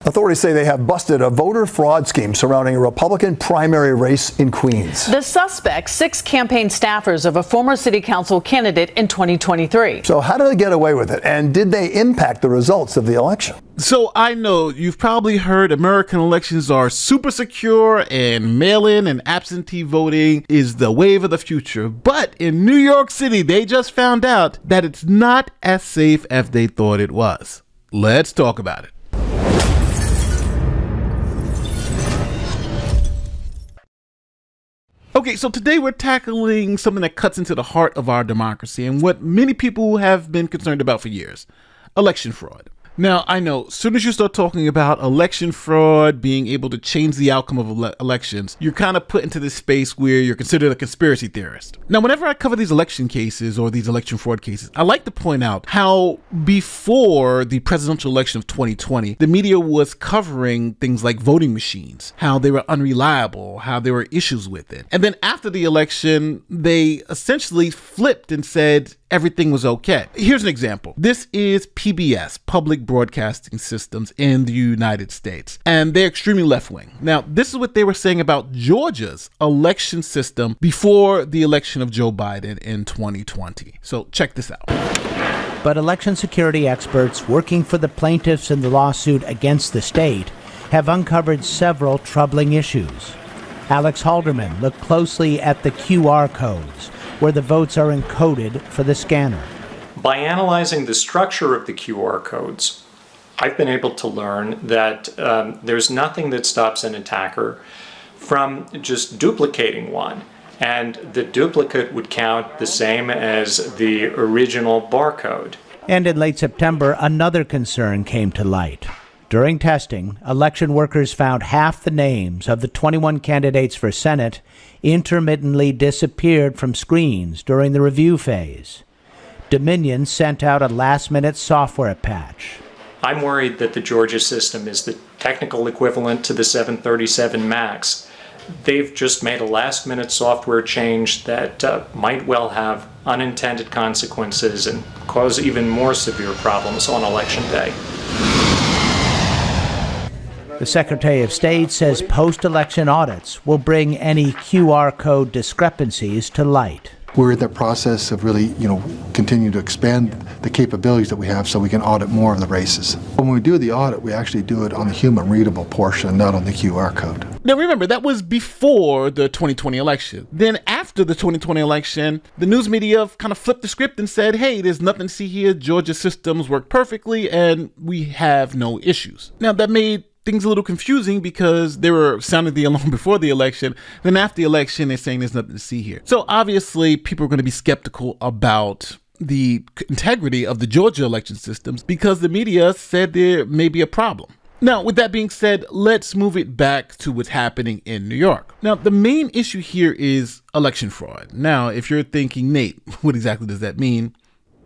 Authorities say they have busted a voter fraud scheme surrounding a Republican primary race in Queens. The suspects, 6 campaign staffers of a former city council candidate in 2023. So how did they get away with it? And did they impact the results of the election? So I know you've probably heard American elections are super secure and mail-in and absentee voting is the wave of the future. But in New York City, they just found out that it's not as safe as they thought it was. Let's talk about it. Okay, so today we're tackling something that cuts into the heart of our democracy and what many people have been concerned about for years: election fraud. Now, I know, as soon as you start talking about election fraud, being able to change the outcome of elections, you're kind of put into this space where you're considered a conspiracy theorist. Now, whenever I cover these election cases or these election fraud cases, I like to point out how before the presidential election of 2020, the media was covering things like voting machines, how they were unreliable, how there were issues with it. And then after the election, they essentially flipped and said everything was okay. Here's an example. This is PBS, Public Broadcasting Systems in the United States, and they're extremely left-wing. Now, this is what they were saying about Georgia's election system before the election of Joe Biden in 2020. So check this out. But election security experts working for the plaintiffs in the lawsuit against the state have uncovered several troubling issues. Alex Halderman looked closely at the QR codes where the votes are encoded for the scanner. By analyzing the structure of the QR codes, I've been able to learn that there's nothing that stops an attacker from just duplicating one, and the duplicate would count the same as the original barcode. And in late September, another concern came to light. During testing, election workers found half the names of the 21 candidates for Senate intermittently disappeared from screens during the review phase. Dominion sent out a last-minute software patch. I'm worried that the Georgia system is the technical equivalent to the 737 MAX. They've just made a last-minute software change that might well have unintended consequences and cause even more severe problems on Election Day. The Secretary of State says post-election audits will bring any QR code discrepancies to light. We're in the process of really, continue to expand the capabilities that we have so we can audit more of the races. When we do the audit, we actually do it on the human readable portion, not on the QR code. Now remember, that was before the 2020 election. Then after the 2020 election, the news media kind of flipped the script and said, hey, there's nothing to see here. Georgia's systems work perfectly and we have no issues. Now that made things a little confusing because they were sounding the alarm before the election. Then after the election, they're saying there's nothing to see here. So obviously people are going to be skeptical about the integrity of the Georgia election systems because the media said there may be a problem. Now, with that being said, let's move it back to what's happening in New York. Now, the main issue here is election fraud. Now, if you're thinking, Nate, what exactly does that mean?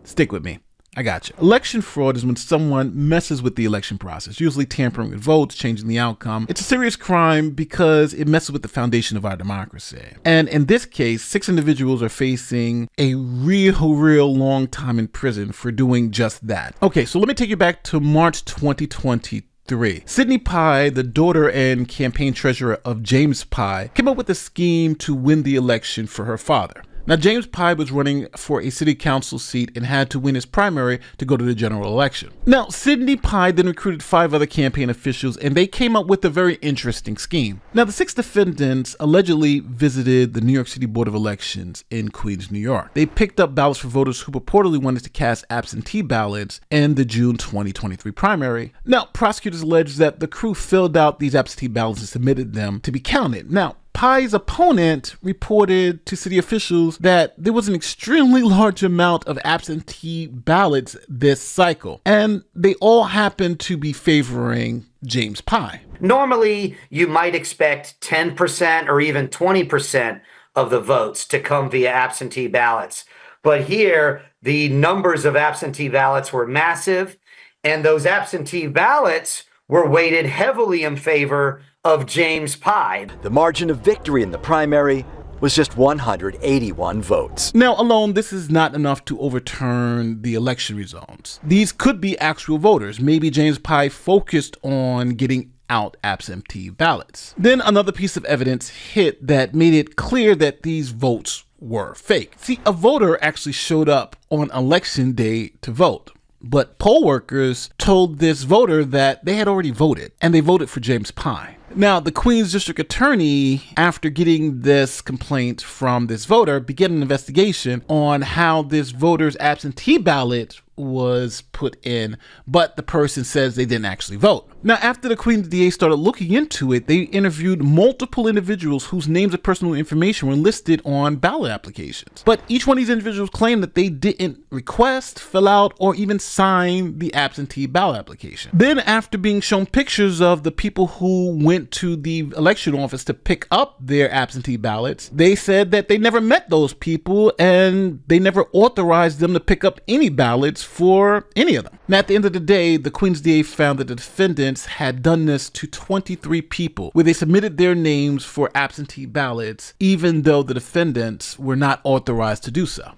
Stick with me. I got you. Election fraud is when someone messes with the election process, usually tampering with votes, changing the outcome. It's a serious crime because it messes with the foundation of our democracy. And in this case, 6 individuals are facing a real long time in prison for doing just that. Okay, so let me take you back to March 2023. Sidney Pai, the daughter and campaign treasurer of James Pai, came up with a scheme to win the election for her father. Now, James Pai was running for a city council seat and had to win his primary to go to the general election. Now, Sidney Pai then recruited 5 other campaign officials, and they came up with a very interesting scheme. Now, the 6 defendants allegedly visited the New York City Board of Elections in Queens, New York. They picked up ballots for voters who purportedly wanted to cast absentee ballots in the June 2023 primary. Now, prosecutors allege that the crew filled out these absentee ballots and submitted them to be counted. Now, Pai's opponent reported to city officials that there was an extremely large amount of absentee ballots this cycle, and they all happened to be favoring James Pai. Normally, you might expect 10% or even 20% of the votes to come via absentee ballots. But here, the numbers of absentee ballots were massive, and those absentee ballots were weighted heavily in favor of James Pai. The margin of victory in the primary was just 181 votes. Now, alone, this is not enough to overturn the election results. These could be actual voters. Maybe James Pye focused on getting out absentee ballots. Then another piece of evidence hit that made it clear that these votes were fake. See, a voter actually showed up on election day to vote, but poll workers told this voter that they had already voted, and they voted for James Pye. Now, the Queens District Attorney, after getting this complaint from this voter, began an investigation on how this voter's absentee ballot was put in, but the person says they didn't actually vote. Now, after the Queens DA started looking into it, they interviewed multiple individuals whose names and personal information were listed on ballot applications. But each one of these individuals claimed that they didn't request, fill out, or even sign the absentee ballot application. Then, after being shown pictures of the people who went to the election office to pick up their absentee ballots, they said that they never met those people and they never authorized them to pick up any ballots for any of them. Now, at the end of the day, the Queens DA found that the defendants had done this to 23 people, where they submitted their names for absentee ballots, even though the defendants were not authorized to do so.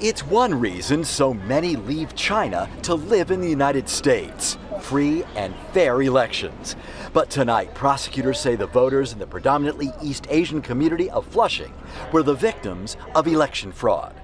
It's one reason so many leave China to live in the United States. Free and fair elections. But tonight, prosecutors say the voters in the predominantly East Asian community of Flushing were the victims of election fraud.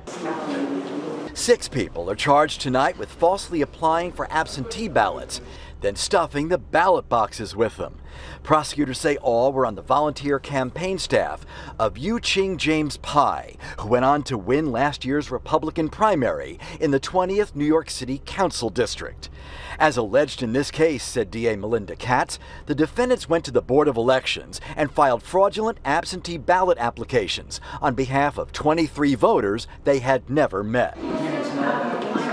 6 people are charged tonight with falsely applying for absentee ballots, then stuffing the ballot boxes with them. Prosecutors say all were on the volunteer campaign staff of Yu-Ching James Pye, who went on to win last year's Republican primary in the 20th New York City Council District. As alleged in this case, said DA Melinda Katz, the defendants went to the Board of Elections and filed fraudulent absentee ballot applications on behalf of 23 voters they had never met.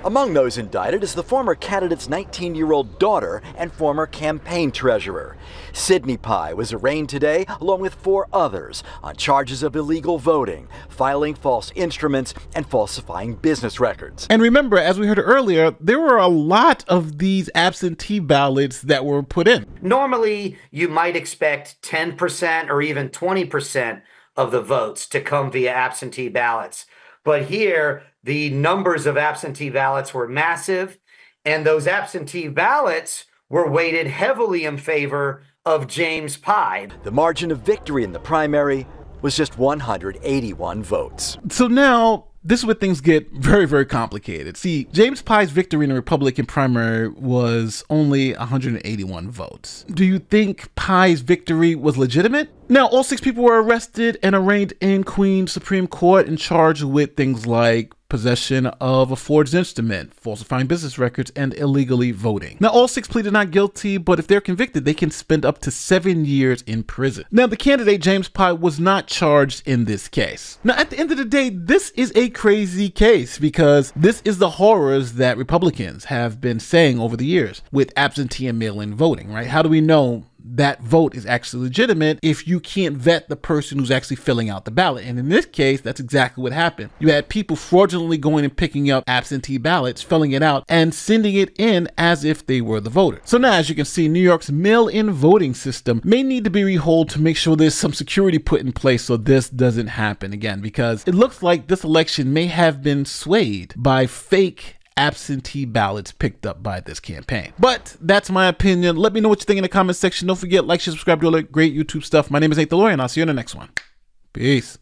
Among those indicted is the former candidate's 19-year-old daughter and former campaign treasurer. Sidney Pye was arraigned today along with 4 others on charges of illegal voting, filing false instruments, and falsifying business records. And remember, as we heard earlier, there were a lot of these absentee ballots that were put in. Normally, you might expect 10% or even 20% of the votes to come via absentee ballots. But here, the numbers of absentee ballots were massive, and those absentee ballots were weighted heavily in favor of James Pye. The margin of victory in the primary was just 181 votes. So now, this is where things get very, very complicated. See, James Pye's victory in the Republican primary was only 181 votes. Do you think Pye's victory was legitimate? Now, all 6 people were arrested and arraigned in Queens Supreme Court and charged with things like possession of a forged instrument, falsifying business records, and illegally voting. Now, all 6 pleaded not guilty, but if they're convicted, they can spend up to 7 years in prison. Now, the candidate, James Pye, was not charged in this case. Now, at the end of the day, this is a crazy case because this is the horrors that Republicans have been saying over the years with absentee and mail-in voting, right? How do we know that vote is actually legitimate if you can't vet the person who's actually filling out the ballot? And in this case, that's exactly what happened. You had people fraudulently going and picking up absentee ballots, filling it out, and sending it in as if they were the voter. So now, as you can see, New York's mail-in voting system may need to be rehauled to make sure there's some security put in place so this doesn't happen again, because it looks like this election may have been swayed by fake absentee ballots picked up by this campaign. But that's my opinion. Let me know what you think in the comment section. Don't forget, like, share, subscribe to all that great YouTube stuff. My name is Nate the Lawyer, and I'll see you in the next one. Peace.